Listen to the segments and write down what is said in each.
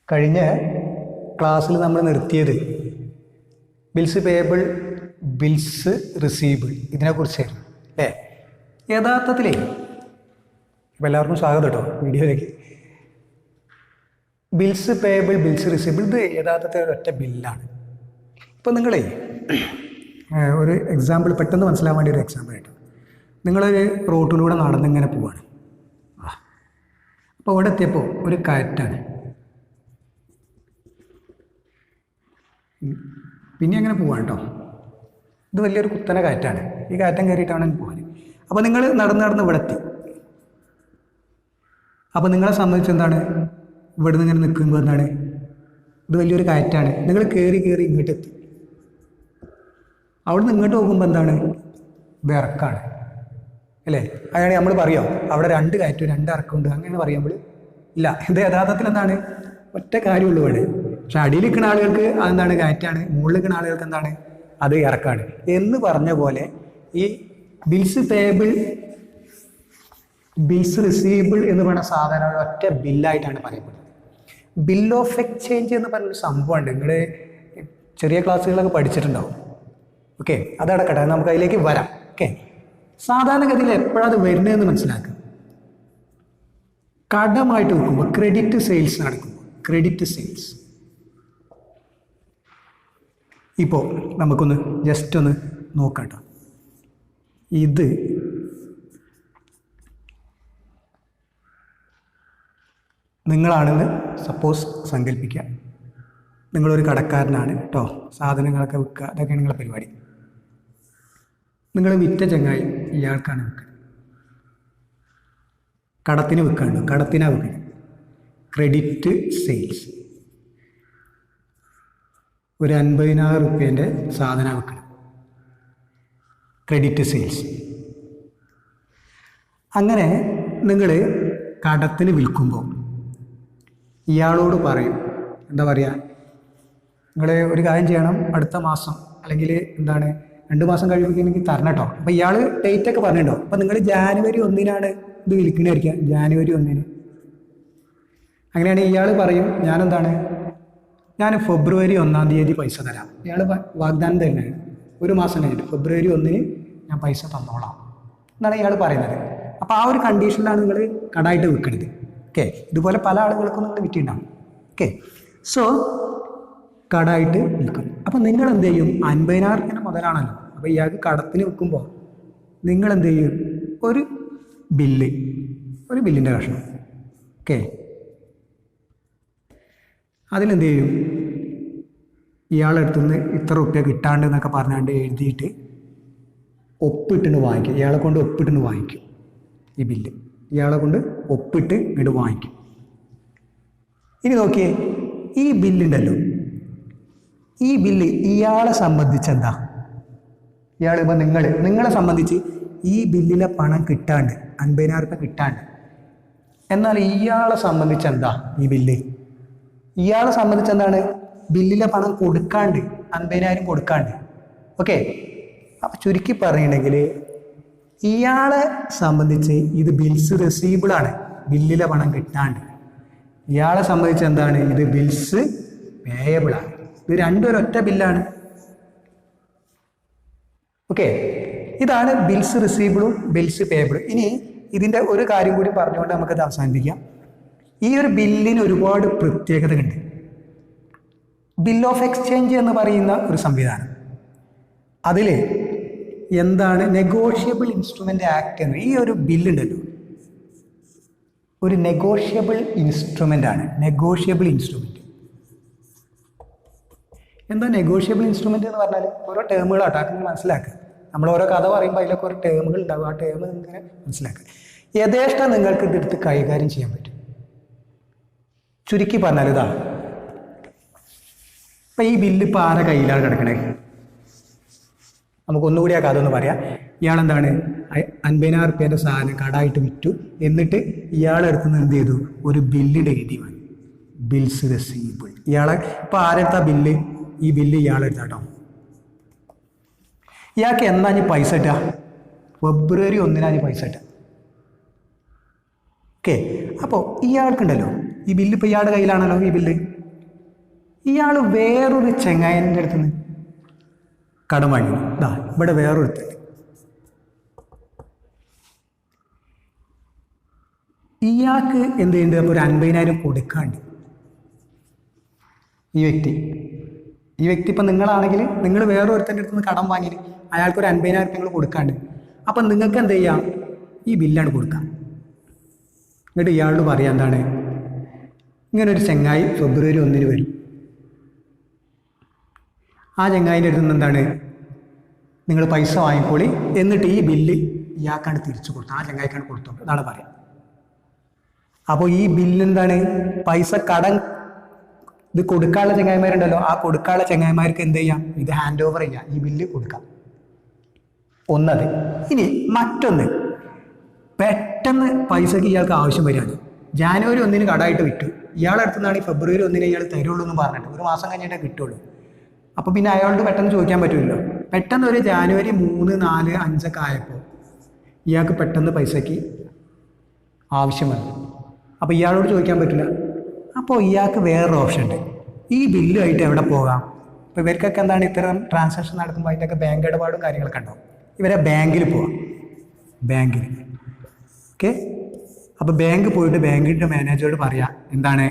കഴിഞ്ഞ ക്ലാസ്സിൽ നമ്മൾ നിർത്തിയത് ബിൽസ് പേയബിൾ, ബിൽസ് റിസീവബിൾ ഇതിനെക്കുറിച്ചായിരുന്നു അല്ലേ? യഥാർത്ഥത്തിലേ ഇപ്പോൾ എല്ലാവർക്കും സ്വാഗതം കേട്ടോ വീഡിയോയിലേക്ക്. ബിൽസ് പേയബിൾ, ബിൽസ് റിസീവബിൾ ഇത് യഥാർത്ഥത്തിൽ ഒരൊറ്റ ബില്ലാണ്. ഇപ്പോൾ നിങ്ങളേ ഒരു എക്സാമ്പിൾ പെട്ടെന്ന് മനസ്സിലാൻ വേണ്ടി ഒരു എക്സാമ്പിൾ ആയിട്ട്, നിങ്ങളൊരു റോട്ടിലൂടെ നടന്നിങ്ങനെ പോവാണ്. അപ്പോൾ അവിടെ എത്തിയപ്പോൾ ഒരു കയറ്റാണ്. പിന്നെ അങ്ങനെ പോവാണ് കേട്ടോ. ഇത് വലിയൊരു കുത്തനെ കയറ്റാണ്. ഈ കയറ്റം കയറിയിട്ടാണ് പോകാൻ. അപ്പോൾ നിങ്ങൾ നടന്ന് ഇവിടെ എത്തി. അപ്പോൾ നിങ്ങളെ സംബന്ധിച്ച് എന്താണ്, ഇവിടെ നിന്ന് ഇങ്ങനെ നിൽക്കുമ്പോൾ എന്താണ്, ഇത് വലിയൊരു കയറ്റാണ്. നിങ്ങൾ കയറി ഇങ്ങോട്ട് എത്തി. അവിടെ നിന്ന് ഇങ്ങോട്ട് പോകുമ്പോൾ എന്താണ്, വിറക്കാണ് അല്ലേ? അതാണ് നമ്മൾ പറയുമോ അവിടെ രണ്ട് കയറ്റും രണ്ട് ഇറക്കമുണ്ട് അങ്ങനെ പറയുമ്പോൾ ഇല്ല. ഇത് യഥാർത്ഥത്തിൽ എന്താണ്, ഒറ്റ കാര്യമുള്ളൂ ഇവിടെ. പക്ഷെ അടിയിൽ നിൽക്കുന്ന ആളുകൾക്ക് അതെന്താണ്, കയറ്റാണ്. മുകളിൽ നിൽക്കുന്ന ആളുകൾക്ക് എന്താണ്, അത് ഇറക്കാണ് എന്ന് പറഞ്ഞ പോലെ ഈ ബിൽസ് പേയബിൾ, ബിൽസ് റിസീവബിൾ എന്ന് പറയുന്ന സാധനം ഒറ്റ ബില്ലായിട്ടാണ് പറയപ്പെടുന്നത്. ബിൽ ഓഫ് എക്സ്ചേഞ്ച് എന്ന് പറഞ്ഞൊരു സംഭവമുണ്ട്. നിങ്ങൾ ചെറിയ ക്ലാസ്സുകളൊക്കെ പഠിച്ചിട്ടുണ്ടാവും. ഓക്കെ, അതടക്കട്ടെ, നമുക്ക് അതിലേക്ക് വരാം. ഓക്കെ, സാധാരണഗതിയിൽ എപ്പോഴത് വരുന്നതെന്ന് മനസ്സിലാക്കുക. കടമായിട്ട് വെക്കുമ്പോൾ ക്രെഡിറ്റ് സെയിൽസ് നടക്കുമ്പോൾ, ക്രെഡിറ്റ് സെയിൽസ്. ഇപ്പോൾ നമുക്കൊന്ന് ജസ്റ്റ് ഒന്ന് നോക്കാം കേട്ടോ. ഇത് നിങ്ങളാണെന്ന് സപ്പോസ് സങ്കല്പിക്കുക. നിങ്ങളൊരു കടക്കാരനാണ് കേട്ടോ, സാധനങ്ങളൊക്കെ വിൽക്കുക, അതൊക്കെയാണ് നിങ്ങളുടെ പരിപാടി. നിങ്ങൾ വിറ്റ ചങ്ങായി ഇയാൾക്കാണ് വിൽക്കുന്നത്. കടത്തിന് വിൽക്കാണ്ട്, കടത്തിനാണ് വിൽക്കുന്നത്. Credit sales. ഒരു 50,000 റുപ്യേൻ്റെ സാധനം വിൽക്കണം, ക്രെഡിറ്റ് സെയിൽസ്. അങ്ങനെ നിങ്ങൾ കടത്തിന് വിൽക്കുമ്പോൾ ഇയാളോട് പറയും, എന്താ പറയുക, നിങ്ങൾ ഒരു കാര്യം ചെയ്യണം, അടുത്ത മാസം അല്ലെങ്കിൽ എന്താണ് 2 മാസം കഴിയുമ്പോഴേക്കും തരണം കേട്ടോ. അപ്പോൾ ഇയാൾ ഡേറ്റൊക്കെ പറഞ്ഞിട്ടുണ്ടോ. അപ്പോൾ നിങ്ങൾ ജാനുവരി 1-നാണ് ഇത് വിൽക്കണമായിരിക്കാം, ജാനുവരി 1-ന്. അങ്ങനെയാണെങ്കിൽ ഇയാൾ പറയും, ഞാൻ ഫെബ്രുവരി 1-ാം തീയതി പൈസ തരാം. ഇയാൾ വാഗ്ദാനം തരുന്നത് 1 മാസം കഴിഞ്ഞിട്ട് ഫെബ്രുവരി 1-ന് ഞാൻ പൈസ തന്നോളാം എന്നാണ് ഇയാൾ പറയുന്നത്. അപ്പോൾ ആ ഒരു കണ്ടീഷനിലാണ് നിങ്ങൾ കടമായിട്ട് വിൽക്കുന്നത്. ഓക്കെ, ഇതുപോലെ പല ആളുകൾക്കും നിങ്ങൾ വിറ്റിട്ടുണ്ടാവും. ഓക്കെ, സോ കടമായിട്ട് വിൽക്കും. അപ്പോൾ നിങ്ങൾ എന്ത് ചെയ്യും, 50,000 റുപ്യേൻ്റെ മുതലാണല്ലോ. അപ്പോൾ ഇയാൾക്ക് കടത്തിന് വിൽക്കുമ്പോൾ നിങ്ങൾ എന്ത് ചെയ്യും, ഒരു ബില്ലിൻ്റെ കഷ്ണം. ഓക്കെ, അതിലെന്ത് ചെയ്യും, ഇയാളുടെ അടുത്തുനിന്ന് ഇത്ര റുപ്യ കിട്ടാണ്ട് എന്നൊക്കെ പറഞ്ഞാണ്ട് എഴുതിയിട്ട് ഒപ്പിട്ടിട്ട് വാങ്ങിക്കും. ഇയാളെ കൊണ്ട് ഒപ്പിട്ടിട്ട് വാങ്ങിക്കും ഈ ബില്ല്. ഇയാളെ കൊണ്ട് ഒപ്പിട്ട് ഇങ്ങോട്ട് വാങ്ങിക്കും. ഇനി നോക്കിയേ, ഈ ബില്ലുണ്ടല്ലോ, ഈ ബില്ല് ഇയാളെ സംബന്ധിച്ച് എന്താ, ഇയാളിപ്പോൾ നിങ്ങളെ സംബന്ധിച്ച് ഈ ബില്ലിലെ പണം കിട്ടാണ്ട് 50,000 റുപ്യ കിട്ടാണ്ട്, എന്നാൽ ഇയാളെ സംബന്ധിച്ച് എന്താ ഈ ബില്ല്, ഇയാളെ സംബന്ധിച്ച് എന്താണ്, ബില്ലിലെ പണം കൊടുക്കാണ്ട് 50,000 കൊടുക്കാണ്ട്. ഓക്കെ, അപ്പം ചുരുക്കി പറയണമെങ്കിൽ ഇയാളെ സംബന്ധിച്ച് ഇത് ബിൽസ് റിസീവബിളാണ്, ബില്ലിലെ പണം കിട്ടാണ്ട്. ഇയാളെ സംബന്ധിച്ച് എന്താണ്, ഇത് ബിൽസ് പേയബിളാണ്. ഇത് രണ്ടും ഒരൊറ്റ ബില്ലാണ്. ഓക്കെ, ഇതാണ് ബിൽസ് റിസീവബിളും ബിൽസ് പേയബിളും. ഇനി ഇതിൻ്റെ ഒരു കാര്യം കൂടി പറഞ്ഞുകൊണ്ട് നമുക്കത് അവസാനിപ്പിക്കാം. ഈ ഒരു ബില്ലിന് ഒരുപാട് പ്രത്യേകതകളുണ്ട്. ബിൽ ഓഫ് എക്സ്ചേഞ്ച് എന്ന് പറയുന്ന ഒരു സംവിധാനം, അതിൽ എന്താണ് നെഗോഷ്യബിൾ ഇൻസ്ട്രുമെൻ്റ് ആക്ട് എന്ന്, ഈ ഒരു ബില്ലുണ്ടല്ലോ ഒരു നെഗോഷ്യബിൾ ഇൻസ്ട്രുമെൻ്റ് ആണ്. നെഗോഷ്യബിൾ ഇൻസ്ട്രുമെൻ്റ് എന്താ നെഗോഷ്യബിൾ ഇൻസ്ട്രുമെൻ്റ് എന്ന് പറഞ്ഞാൽ ഓരോ ടേമുകളാട്ടോ, അങ്ങനെ മനസ്സിലാക്കുക. നമ്മൾ ഓരോ കഥ പറയുമ്പോൾ അതിലൊക്കെ ഓരോ ടേമുകൾ ഉണ്ടാവും. ആ ടേം ഇങ്ങനെ മനസ്സിലാക്കുക. യഥേഷ്ടം നിങ്ങൾക്ക് ഇതെടുത്ത് കൈകാര്യം ചെയ്യാൻ പറ്റും. ചുരുക്കി പറഞ്ഞാൽ ഇതാ, ഇപ്പം ഈ ബില്ല് ഇപ്പോൾ ആരെ കയ്യിലാണ് കിടക്കണേ, നമുക്കൊന്നുകൂടി ആ കഥ ഒന്ന് പറയാം. ഇയാളെന്താണ് 50,000 റുപ്യേൻ്റെ സാധനം കടമായിട്ട് വിറ്റു. എന്നിട്ട് ഇയാളെടുത്ത് നിന്ന് എന്ത് ചെയ്തു, ഒരു ബില്ലിൻ്റെ എഴുതി വാങ്ങി, ബിൽസ് റിസീവബിൾ. ഇയാളെ ഇപ്പോൾ ആരെടുത്താ ബില്ല്, ഈ ബില്ല് ഇയാളെടുത്താട്ടോ. ഇയാൾക്ക് എന്നാ ഇനി പൈസ കിട്ടുക, ഫെബ്രുവരി 1 പൈസ ഇട്ട. ഓക്കെ, അപ്പോൾ ഇയാൾക്കുണ്ടല്ലോ ഈ ബില്ല്, ഇപ്പോൾ ഇയാളുടെ കയ്യിലാണല്ലോ ഈ ബില്ല്. ഇയാൾ വേറൊരു ചെങ്ങായൻ്റെ അടുത്ത് നിന്ന് കടം വാങ്ങി. ഇതാ ഇവിടെ വേറൊരുത്തണ്ട്, ഇയാൾക്ക് എന്ത് ചെയ്യുന്നുണ്ട്, അപ്പോൾ ഒരു 50,000 കൊടുക്കാണ്ട്. ഈ വ്യക്തി ഇപ്പം നിങ്ങളാണെങ്കിൽ നിങ്ങൾ വേറൊരുത്തൻ്റെ അടുത്ത് നിന്ന് കടം വാങ്ങി അയാൾക്കൊരു 50,000 നിങ്ങൾ കൊടുക്കാണ്ട്. അപ്പം നിങ്ങൾക്ക് എന്ത് ചെയ്യാം, ഈ ബില്ലാണ് കൊടുക്കാം. എന്നിട്ട് ഇയാളോട് പറയാം എന്താണ്, ഇങ്ങനൊരു ചെങ്ങായി ഫെബ്രുവരി 1 വരും. ആ ചെങ്ങായിൻ്റെ അടുത്ത് നിന്ന് എന്താണ്, നിങ്ങൾ പൈസ വാങ്ങിക്കോളി, എന്നിട്ട് ഈ ബില്ല് ഇയാൾക്കാണ് തിരിച്ചു കൊടുത്തു, ആ ചെങ്ങായിക്കാണ് കൊടുത്തു എന്നാണ് പറയാം. അപ്പോൾ ഈ ബില്ല് എന്താണ്, പൈസ കടം ഇത് കൊടുക്കാനുള്ള ചെങ്ങായിമാരുണ്ടല്ലോ, ആ കൊടുക്കാനുള്ള ചെങ്ങായിമാർക്ക് എന്ത് ചെയ്യാം, ഇത് ഹാൻഡ് ഓവർ ചെയ്യാം, ഈ ബില്ല് കൊടുക്കാം. ഒന്നത്. ഇനി മറ്റൊന്ന്, പെട്ടെന്ന് പൈസക്ക് ഇയാൾക്ക് ആവശ്യം വരികയാണ്. ജാനുവരി 1 കടമായിട്ട് വിറ്റു. ഇയാളുടെ അടുത്ത് നിന്നാണ് ഈ ഫെബ്രുവരി 1 ഇയാൾ തരുള്ളൂ എന്ന് പറഞ്ഞിട്ട് ഒരു മാസം കഴിഞ്ഞിട്ടേ കിട്ടുള്ളൂ. അപ്പോൾ പിന്നെ അയാളോട് പെട്ടെന്ന് ചോദിക്കാൻ പറ്റില്ലല്ലോ. പെട്ടെന്ന് ഒരു ജാനുവരി 3, 4, 5 ഒക്കെ ആയപ്പോൾ ഇയാൾക്ക് പെട്ടെന്ന് പൈസയ്ക്ക് ആവശ്യം വന്നു. അപ്പോൾ ഇയാളോട് ചോദിക്കാൻ പറ്റില്ല. അപ്പോൾ ഇയാൾക്ക് വേറൊരു ഓപ്ഷൻ ഉണ്ട്, ഈ ബില്ലുമായിട്ട് എവിടെ പോകാം. ഇപ്പോൾ ഇവർക്കൊക്കെ എന്താണ്, ഇത്തരം ട്രാൻസാക്ഷൻ നടക്കുമ്പോൾ അതിൻ്റെയൊക്കെ ബാങ്ക് ഇടപാടും കാര്യങ്ങളൊക്കെ ഉണ്ടാവും. ഇവരെ ബാങ്കിൽ പോവാം, ബാങ്കിൽ. ഓക്കെ, അപ്പോൾ ബാങ്ക് പോയിട്ട് ബാങ്കിൻ്റെ മാനേജറോട് പറയാം എന്താണ്,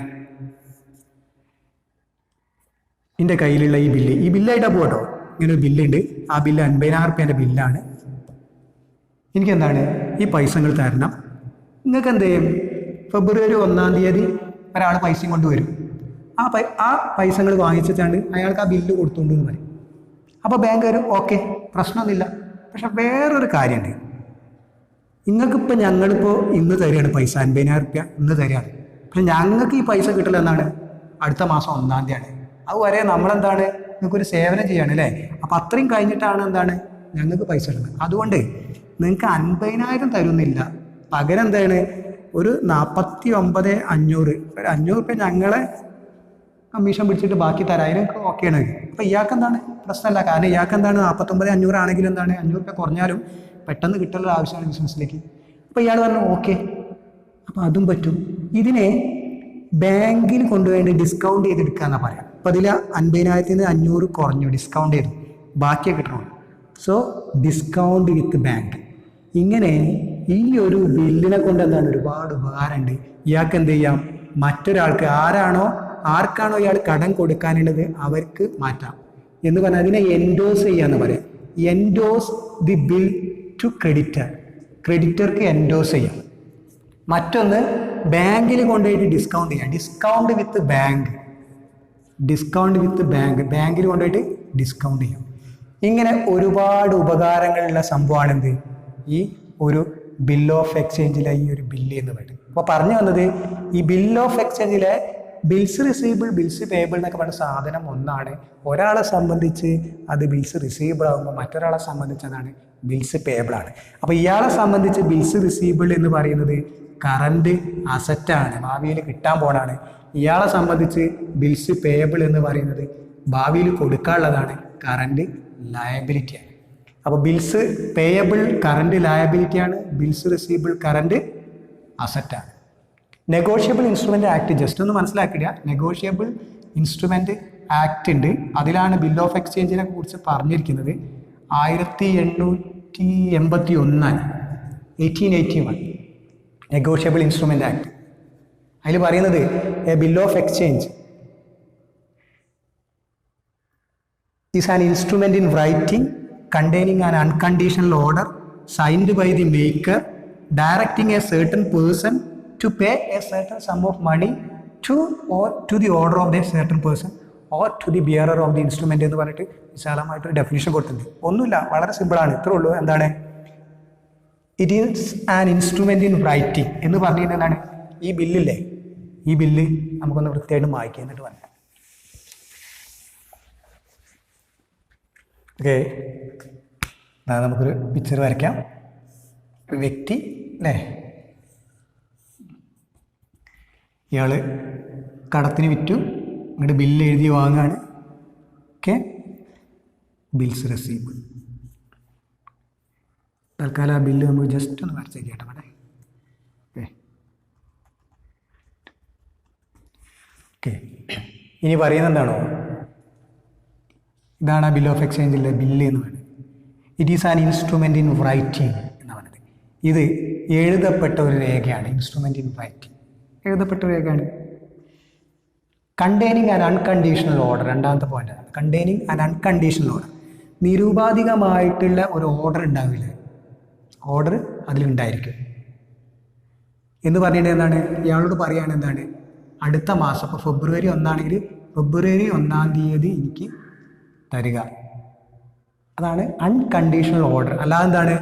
എൻ്റെ കയ്യിലുള്ള ഈ ബില്ലായിട്ടാണ് പോകട്ടോ, ഇങ്ങനെ ഒരു ബില്ലുണ്ട്, ആ ബില്ല് 50,000 റുപ്യേൻ്റെ ബില്ലാണ്, എനിക്കെന്താണ് ഈ പൈസകൾ തരണം. നിങ്ങൾക്ക് എന്ത് ചെയ്യും, ഫെബ്രുവരി 1 ഒരാൾ പൈസയും കൊണ്ടുവരും. ആ പൈസകൾ വാങ്ങിച്ചിട്ടാണ് അയാൾക്ക് ആ ബില്ല് കൊടുത്തുകൊണ്ട് എന്ന് പറയും. അപ്പോൾ ബാങ്കുകാർ ഓക്കെ, പ്രശ്നമൊന്നുമില്ല. പക്ഷെ വേറൊരു കാര്യമുണ്ട്, നിങ്ങൾക്കിപ്പോൾ ഞങ്ങളിപ്പോൾ ഇന്ന് തരികയാണ് പൈസ, 50,000 റുപ്യ ഇന്ന് തരികയാണ്. പക്ഷെ ഞങ്ങൾക്ക് ഈ പൈസ കിട്ടില്ല എന്നാണ് അടുത്ത മാസം 1 അതുവരെ നമ്മളെന്താണ് നിങ്ങൾക്കൊരു സേവനം ചെയ്യാണ് അല്ലേ. അപ്പോൾ അത്രയും കഴിഞ്ഞിട്ടാണ് എന്താണ് ഞങ്ങൾക്ക് പൈസ ഇടുന്നത്. അതുകൊണ്ട് നിങ്ങൾക്ക് 50,000 തരുന്നില്ല, പകരം എന്താണ് ഒരു 49,500 ഒരു 500 റുപ്യ ഞങ്ങളെ കമ്മീഷൻ പിടിച്ചിട്ട് ബാക്കി തരാം, അതിനൊക്കെ ഓക്കെയാണ്. അപ്പോൾ ഇയാൾക്ക് എന്താണ് പ്രശ്നമല്ല, കാരണം ഇയാൾക്ക് എന്താണ് 49,500 ആണെങ്കിലും എന്താണ് 500 റുപ്യ കുറഞ്ഞാലും പെട്ടെന്ന് കിട്ടുള്ള ആവശ്യമാണ് ബിസിനസ്സിലേക്ക്. അപ്പോൾ ഇയാൾ പറഞ്ഞു ഓക്കെ, അപ്പോൾ അതും പറ്റും. ഇതിനെ ബാങ്കിൽ കൊണ്ടുപോയി ഡിസ്കൗണ്ട് ചെയ്തെടുക്കുക എന്നാണ് പറയാം. അപ്പോൾ അതിൽ 50,000 500 കുറഞ്ഞു, ഡിസ്കൗണ്ട് ചെയ്തു, ബാക്കിയൊക്കെ കിട്ടണം. സോ ഡിസ്കൗണ്ട് വിത്ത് ബാങ്ക്. ഇങ്ങനെ ഈ ഒരു ബില്ലിനെ കൊണ്ട് എന്താണ് ഒരുപാട് ഉപകാരമുണ്ട്. ഇയാൾക്ക് എന്ത് ചെയ്യാം, മറ്റൊരാൾക്ക് ആർക്കാണോ ഇയാൾ കടം കൊടുക്കാനുള്ളത് അവർക്ക് മാറ്റാം എന്ന് പറഞ്ഞാൽ അതിനെ എൻഡോസ് ചെയ്യാന്ന് പറയാം. Endorse the bill to creditor, ക്രെഡിറ്റർക്ക് എൻഡോസ് ചെയ്യാം. മറ്റൊന്ന് ബാങ്കിൽ കൊണ്ടുപോയിട്ട് ഡിസ്കൗണ്ട് ചെയ്യാം, ഡിസ്കൗണ്ട് വിത്ത് ബാങ്ക്, ബാങ്കിൽ കൊണ്ടുപോയിട്ട് ഡിസ്കൗണ്ട് ചെയ്യാം. ഇങ്ങനെ ഒരുപാട് ഉപകാരങ്ങളുള്ള സംഭവമാണ് എന്ത്, ഈ ഒരു ബിൽ ഓഫ് എക്സ്ചേഞ്ചിലെ ഈ ഒരു ബില്ല് എന്ന് പറയുന്നത്. അപ്പോൾ പറഞ്ഞു വന്നത്, ഈ ബിൽ ഓഫ് എക്സ്ചേഞ്ചിലെ ബിൽസ് റിസീവബിൾ, ബിൽസ് പേയബിൾ എന്നൊക്കെ പറഞ്ഞ സാധനം ഒന്നാണ്. ഒരാളെ സംബന്ധിച്ച് അത് ബിൽസ് റിസീവബിൾ ആകുമ്പോൾ മറ്റൊരാളെ സംബന്ധിച്ച് അതാണ് ബിൽസ് പേയബിൾ ആണ്. അപ്പോൾ ഇയാളെ സംബന്ധിച്ച് ബിൽസ് റിസീവബിൾ എന്ന് പറയുന്നത് കറണ്ട് അസറ്റാണ്, ഭാവിയിൽ കിട്ടാൻ പോണാണ്. ഇയാളെ സംബന്ധിച്ച് ബിൽസ് പേയബിൾ എന്ന് പറയുന്നത് ഭാവിയിൽ കൊടുക്കാനുള്ളതാണ്, കറണ്ട് ലയബിലിറ്റിയാണ്. അപ്പോൾ ബിൽസ് പേയബിൾ കറണ്ട് ലയബിലിറ്റിയാണ്, ബിൽസ് റിസീവബിൾ കറണ്ട് അസറ്റാണ്. നെഗോഷ്യബിൾ ഇൻസ്ട്രുമെൻ്റ് ആക്ട് ജസ്റ്റ് ഒന്ന് മനസ്സിലാക്കിയില്ല. നെഗോഷ്യബിൾ ഇൻസ്ട്രുമെൻ്റ് ആക്ട് ഉണ്ട്, അതിലാണ് ബിൽ ഓഫ് എക്സ്ചേഞ്ചിനെ കുറിച്ച് പറഞ്ഞിരിക്കുന്നത്. 1881 1881 നെഗോഷ്യബിൾ ഇൻസ്ട്രുമെൻ്റ് ആക്ട്. അതിൽ പറയുന്നത് A bill of exchange is an instrument in writing containing an unconditional order signed by the maker directing a certain person to pay a certain sum of money to the order of the certain person or to the bearer of the instrument എന്ന് പറഞ്ഞിട്ട് വിശാലമായിട്ടൊരു definition കൊടുത്തിട്ടുണ്ട്. ഒന്നുമില്ല, വളരെ സിമ്പിളാണ്, ഇത്രേ ഉള്ളൂ. എന്താണ്, it is an instrument in writing എന്ന് പറഞ്ഞു കഴിഞ്ഞാൽ എന്താണ്, ഈ ബില്ലില്ലേ, ഈ ബില്ല് നമുക്കൊന്ന് വൃത്തിയായിട്ട് വായിക്കുക എന്നിട്ട് പറയാം. ഓക്കെ, നമുക്കൊരു പിക്ചർ വരയ്ക്കാം. ഒരു വ്യക്തി അല്ലേ, ഇയാൾ കടത്തിന് വിറ്റു, ഇങ്ങോട്ട് ബില്ല് എഴുതി വാങ്ങുകയാണ്. Okay, bills receivable. തൽക്കാലം ആ ബില്ല് നമുക്ക് ജസ്റ്റ് ഒന്ന് വരച്ചേക്ക് കേട്ടോ അവിടെ. ഓക്കെ ഓക്കെ ഇനി പറയുന്നത് എന്താണോ, ഇതാണ് ആ ബിൽ ഓഫ് എക്സ്ചേഞ്ചിലെ ബില്ല് എന്ന് പറയുന്നത്. It is an instrument in writing എന്ന് പറയുന്നത്. ഇത് എഴുതപ്പെട്ട ഒരു രേഖയാണ്. ഇൻസ്ട്രുമെൻ്റ് ഇൻ റൈറ്റിംഗ് എഴുതപ്പെട്ട ഒരു രേഖയാണ്. കണ്ടെയ്നിങ് ആൻ അൺകണ്ടീഷണൽ ഓർഡർ, രണ്ടാമത്തെ point. Containing an unconditional order, നിരുപാധികമായിട്ടുള്ള ഒരു ഓർഡർ ഉണ്ടാവില്ല, ഓർഡർ അതിലുണ്ടായിരിക്കും എന്ന് പറഞ്ഞിട്ട് എന്താണ് ഇയാളോട് പറയുകയാണ്, എന്താണ് അടുത്ത മാസം, ഇപ്പോൾ ഫെബ്രുവരി 1 ഫെബ്രുവരി 1 എനിക്ക് തരിക. അതാണ് അൺകണ്ടീഷണൽ ഓർഡർ. അല്ലാതെ എന്താണ്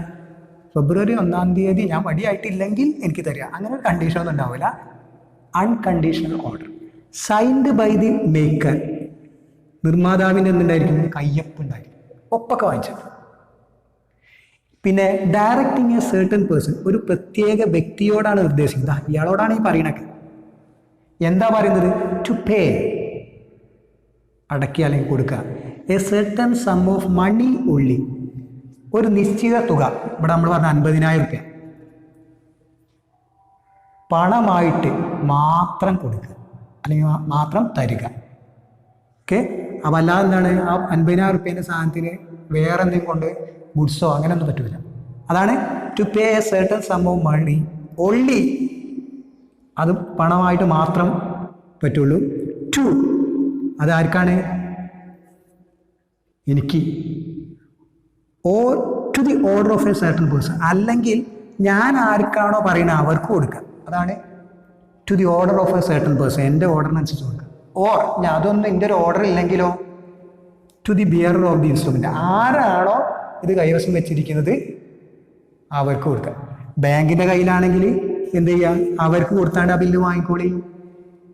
ഫെബ്രുവരി 1 ഞാൻ മടിയായിട്ടില്ലെങ്കിൽ എനിക്ക് തരിക, അങ്ങനെ ഒരു കണ്ടീഷൻ ഒന്നും ഉണ്ടാവില്ല. Unconditional order signed by the maker, നിർമ്മാതാവിൻ്റെ എന്തുണ്ടായിരിക്കും, കയ്യൊപ്പ് ഉണ്ടായിരിക്കും, ഒപ്പൊക്കെ വാങ്ങിച്ചത്. പിന്നെ ഡയറക്റ്റിംഗ് എ സർട്ടൻ പേഴ്സൺ, ഒരു പ്രത്യേക വ്യക്തിയോടാണ് നിർദ്ദേശിക്കുന്നത്. ഇയാളോടാണ് ഈ പറയണത്. എന്താ പറയുന്നത്, ടു പേ, അടയ്ക്കുക അല്ലെങ്കിൽ കൊടുക്കുക. A certain sum of money only, ഒരു നിശ്ചിത തുക, ഇവിടെ നമ്മൾ പറഞ്ഞ 50,000 രൂപ പണമായിട്ട് മാത്രം കൊടുക്കുക അല്ലെങ്കിൽ മാത്രം തരിക. ഓക്കെ, അപ്പം അല്ലാതെ എന്താണ് ആ 50,000 രൂപേൻ്റെ സാധനത്തിന് വേറെ എന്തെങ്കിലും കൊണ്ട് ഗുഡ്സോ അങ്ങനെയൊന്നും പറ്റില്ല. അതാണ് to pay a certain sum of money only, അത് പണമായിട്ട് മാത്രം പറ്റുള്ളൂ. ടു, അതാർക്കാണ്, എനിക്ക്. Or to the order of a certain person, അല്ലെങ്കിൽ ഞാൻ ആർക്കാണോ പറയുന്നത് അവർക്ക് കൊടുക്കുക. അതാണ് to the order of a certain person, എൻ്റെ ഓർഡറിനനുസരിച്ച് കൊടുക്കുക. ഓർ ഞാൻ അതൊന്നും എൻ്റെ ഒരു ഓർഡർ ഇല്ലെങ്കിലോ to the bearer of the instrument, ആരാണോ ഇത് കൈവശം വെച്ചിരിക്കുന്നത് അവർക്ക് കൊടുക്കുക. ബാങ്കിൻ്റെ കയ്യിലാണെങ്കിൽ എന്ത് ചെയ്യുക, അവർക്ക് കൊടുത്താണ്ട് ആ ബില്ല് വാങ്ങിക്കോളി.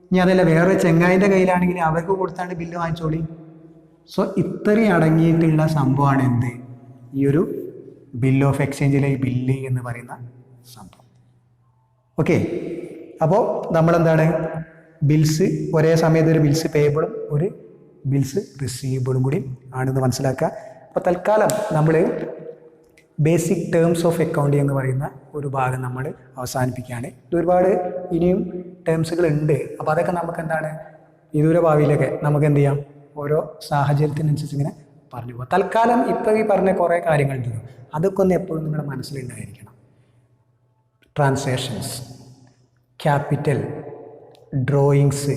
ഇനി അതല്ല വേറെ ചെങ്ങായിൻ്റെ കയ്യിലാണെങ്കിൽ അവർക്ക് കൊടുത്താണ്ട് ബില്ല് വാങ്ങിച്ചോളി. സോ ഇത്രയും അടങ്ങിയിട്ടുള്ള സംഭവമാണ് എന്ത്, ഈ ഒരു ബിൽ ഓഫ് എക്സ്ചേഞ്ചിലെ ഈ ബില്ല് എന്ന് പറയുന്ന സംഭവം. ഓക്കെ, അപ്പോൾ നമ്മളെന്താണ് ബിൽസ് ഒരേ സമയത്ത് ഒരു ബിൽസ് പേയബിളും ഒരു ബിൽസ് റിസീവബിളും കൂടി ആണെന്ന് മനസ്സിലാക്കുക. അപ്പോൾ തൽക്കാലം നമ്മൾ ബേസിക് ടേംസ് ഓഫ് അക്കൗണ്ടിങ് എന്ന് പറയുന്ന ഒരു ഭാഗം നമ്മൾ അവസാനിപ്പിക്കുകയാണ്. ഇത് ഒരുപാട് ഇനിയും ടേംസുകളുണ്ട്. അപ്പോൾ അതൊക്കെ നമുക്ക് എന്താണ് വിദൂര ഭാവിയിലൊക്കെ നമുക്ക് എന്ത് ചെയ്യാം, ഓരോ സാഹചര്യത്തിനനുസരിച്ച് ഇങ്ങനെ പറഞ്ഞു പോകാം. തൽക്കാലം ഇപ്പോൾ ഈ പറഞ്ഞ കുറേ കാര്യങ്ങളുണ്ടല്ലോ, അതൊക്കെ ഒന്ന് എപ്പോഴും നിങ്ങളുടെ മനസ്സിലുണ്ടായിരിക്കണം. Transactions, capital, drawings,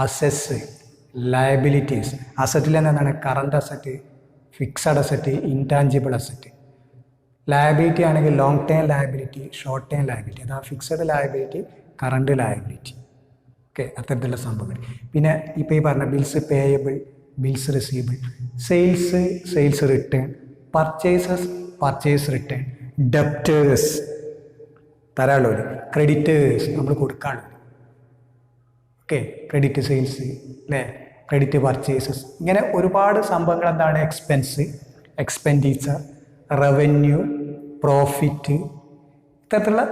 assets, liabilities. അസറ്റിൽ എന്താണ് current asset, fixed asset, intangible asset. Liability ആണെങ്കിൽ long term liability, short term liability. അതാ fixed liability, current liability. Okay, അത്തരത്തിലുള്ള സംഭവങ്ങൾ. പിന്നെ ഇപ്പോൾ ഈ പറഞ്ഞ bills payable, bills receivable, sales return, purchase return, debtors തരാനുള്ളവർ, ക്രെഡിറ്റേഴ്സ് നമ്മൾ കൊടുക്കാനുള്ളത്. ഓക്കെ, ക്രെഡിറ്റ് സെയിൽസ് അല്ലേ, ക്രെഡിറ്റ് പർച്ചേസസ്, ഇങ്ങനെ ഒരുപാട് സംഭവങ്ങൾ എന്താണ്, എക്സ്പെൻഡിച്ചർ, റവന്യൂ, പ്രോഫിറ്റ്, ഇത്തരത്തിലുള്ള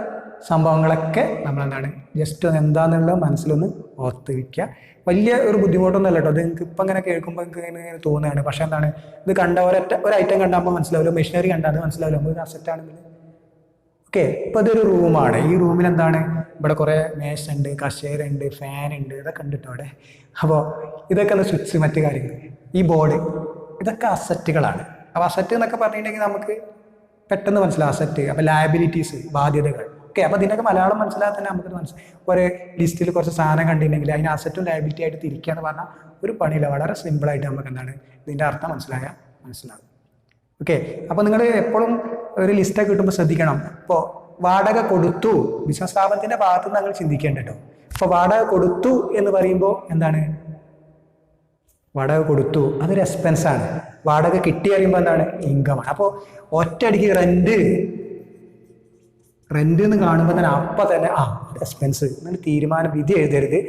സംഭവങ്ങളൊക്കെ നമ്മളെന്താണ് ജസ്റ്റ് ഒന്ന് എന്താണെന്നുള്ളത് മനസ്സിലൊന്ന് ഓർത്ത് വയ്ക്കുക. വലിയ ഒരു ബുദ്ധിമുട്ടൊന്നും അല്ല കേട്ടോ. അത് നിങ്ങൾക്ക് ഇപ്പം ഇങ്ങനെ കേൾക്കുമ്പോൾ നിങ്ങൾക്ക് ഇങ്ങനെ തോന്നുകയാണ്. പക്ഷേ എന്താണ് ഇത് കണ്ട ഒരു ഐറ്റം കണ്ടാകുമ്പോൾ മനസ്സിലാവില്ല, മെഷീനറി കണ്ടാൽ അത് മനസ്സിലാവില്ല നമുക്ക് അസറ്റാണെന്ന്. ഓക്കെ, ഇപ്പോൾ ഇതൊരു റൂമാണ്. ഈ റൂമിൽ എന്താണ് ഇവിടെ കുറേ മേശുണ്ട്, കസേരയുണ്ട്, ഫാനുണ്ട്, ഇതൊക്കെ ഉണ്ട് കേട്ടോ അവിടെ. അപ്പോൾ ഇതൊക്കെ ഒന്ന് സ്വിച്ച്, മറ്റു കാര്യങ്ങൾ, ഈ ബോർഡ്, ഇതൊക്കെ അസറ്റുകളാണ്. അപ്പോൾ അസറ്റ് എന്നൊക്കെ പറഞ്ഞിട്ടുണ്ടെങ്കിൽ നമുക്ക് പെട്ടെന്ന് മനസ്സിലാവും അസറ്റ്. അപ്പോൾ ലയബിലിറ്റീസ്, ബാധ്യതകൾ. ഓക്കെ, അപ്പോൾ ഇതിനൊക്കെ മലയാളം മനസ്സിലാകാൻ തന്നെ നമുക്ക് മനസ്സിലാവും. ഒരു ലിസ്റ്റിൽ കുറച്ച് സാധനം കണ്ടിട്ടുണ്ടെങ്കിൽ അതിന് അസറ്റും ലയബിലിറ്റി ആയിട്ട് തിരിക്കുക എന്ന് പറഞ്ഞാൽ ഒരു പണിയില്ല. വളരെ സിമ്പിളായിട്ട് നമുക്ക് എന്താണ് ഇതിൻ്റെ അർത്ഥം മനസ്സിലാകും. ഓക്കെ, അപ്പോൾ നിങ്ങൾ എപ്പോഴും ഒരു ലിസ്റ്റൊക്കെ കിട്ടുമ്പോൾ ശ്രദ്ധിക്കണം. ഇപ്പോൾ വാടക കൊടുത്തു, ബിസിനസ് സ്ഥാപനത്തിൻ്റെ ഭാഗത്ത് നിന്ന് നിങ്ങൾ ചിന്തിക്കേണ്ട കേട്ടോ. ഇപ്പോൾ വാടക കൊടുത്തു എന്ന് പറയുമ്പോൾ എന്താണ്, വാടക കൊടുത്തു അതൊരു എക്സ്പെൻസാണ്. വാടക കിട്ടി അറിയുമ്പോൾ എന്താണ്, ഇൻകമാണ്. അപ്പോൾ ഒറ്റയടിക്ക് റെന്റ് എന്ന് കാണുമ്പോൾ തന്നെ അപ്പം തന്നെ എക്സ്പെൻസ് നിങ്ങൾ തീരുമാനം വിധി എഴുതരുത്.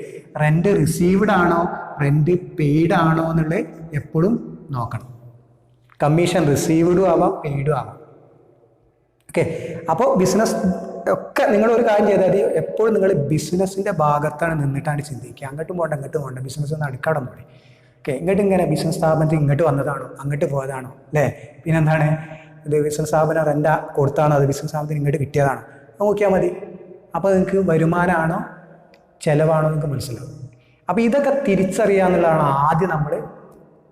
റെന്റ് റിസീവ്ഡ് ആണോ റെന്റ് പെയ്ഡ് ആണോ എന്നുള്ളത് എപ്പോഴും നോക്കണം. കമ്മീഷൻ റിസീവ്ഡും ആവാം, പെയ്ഡും ആവാം. ഓക്കെ, അപ്പോൾ ബിസിനസ് ഒക്കെ നിങ്ങളൊരു കാര്യം ചെയ്താൽ മതി, എപ്പോഴും നിങ്ങൾ ബിസിനസ്സിൻ്റെ ഭാഗത്താണ് നിന്നിട്ടാണ് ചിന്തിക്കുക. അങ്ങോട്ടും പോകണ്ട ബിസിനസ് ഒന്ന് അടുക്കാടം പോയി. ഓക്കെ, ഇങ്ങോട്ട് ഇങ്ങനെ ബിസിനസ് സ്ഥാപനത്തിൽ ഇങ്ങോട്ട് വന്നതാണോ അങ്ങോട്ട് പോയതാണോ അല്ലേ, പിന്നെന്താണ് ഇത് ബിസിനസ് സ്ഥാപനം റെൻ്റ് കൊടുത്താണ്, അത് ബിസിനസ് സ്ഥാപനത്തിന് ഇങ്ങോട്ട് കിട്ടിയതാണ്, നോക്കിയാൽ മതി. അപ്പോൾ നിങ്ങൾക്ക് വരുമാനമാണോ ചിലവാണോ നിങ്ങൾക്ക് മനസ്സിലാവും. അപ്പോൾ ഇതൊക്കെ തിരിച്ചറിയാന്നുള്ളതാണ് ആദ്യം നമ്മൾ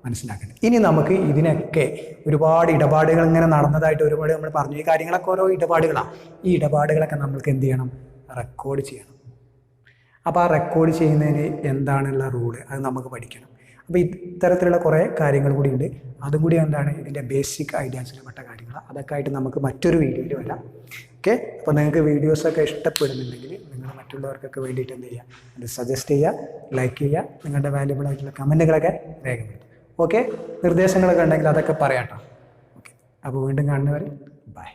മനസ്സിലാക്കേണ്ടത്. ഇനി നമുക്ക് ഇതിനൊക്കെ ഒരുപാട് ഇടപാടുകൾ ഇങ്ങനെ നടന്നതായിട്ട് ഒരുപാട് നമ്മൾ പറഞ്ഞു. ഈ കാര്യങ്ങളൊക്കെ ഓരോ ഇടപാടുകളാണ്. ഈ ഇടപാടുകളൊക്കെ നമ്മൾക്ക് എന്ത് ചെയ്യണം? റെക്കോർഡ് ചെയ്യണം. അപ്പോൾ ആ റെക്കോർഡ് ചെയ്യുന്നതിന് എന്താണുള്ള റൂള് അത് നമുക്ക് പഠിക്കണം. അപ്പോൾ ഇത്തരത്തിലുള്ള കുറേ കാര്യങ്ങൾ കൂടി ഉണ്ട്. അതും കൂടി എന്താണ് ഇതിൻ്റെ ബേസിക് ഐഡിയാസിൽ പെട്ട കാര്യങ്ങൾ. അതൊക്കെ ആയിട്ട് നമുക്ക് മറ്റൊരു വീഡിയോയിൽ വരാം. ഓക്കെ. അപ്പോൾ നിങ്ങൾക്ക് വീഡിയോസൊക്കെ ഇഷ്ടപ്പെടുന്നുണ്ടെങ്കിൽ നിങ്ങൾ മറ്റുള്ളവർക്കൊക്കെ വേണ്ടിയിട്ട് എന്ത് ചെയ്യുക? അത് സജസ്റ്റ് ചെയ്യുക, ലൈക്ക് ചെയ്യുക, നിങ്ങളുടെ വാല്യുബിൾ ആയിട്ടുള്ള കമൻറ്റുകളൊക്കെ രേഖപ്പെടുത്തും. ഓക്കെ. നിർദ്ദേശങ്ങളൊക്കെ ഉണ്ടെങ്കിൽ അതൊക്കെ പറയാം കേട്ടോ. ഓക്കെ. അപ്പോൾ വീണ്ടും കാണുന്നവരെ ബൈ.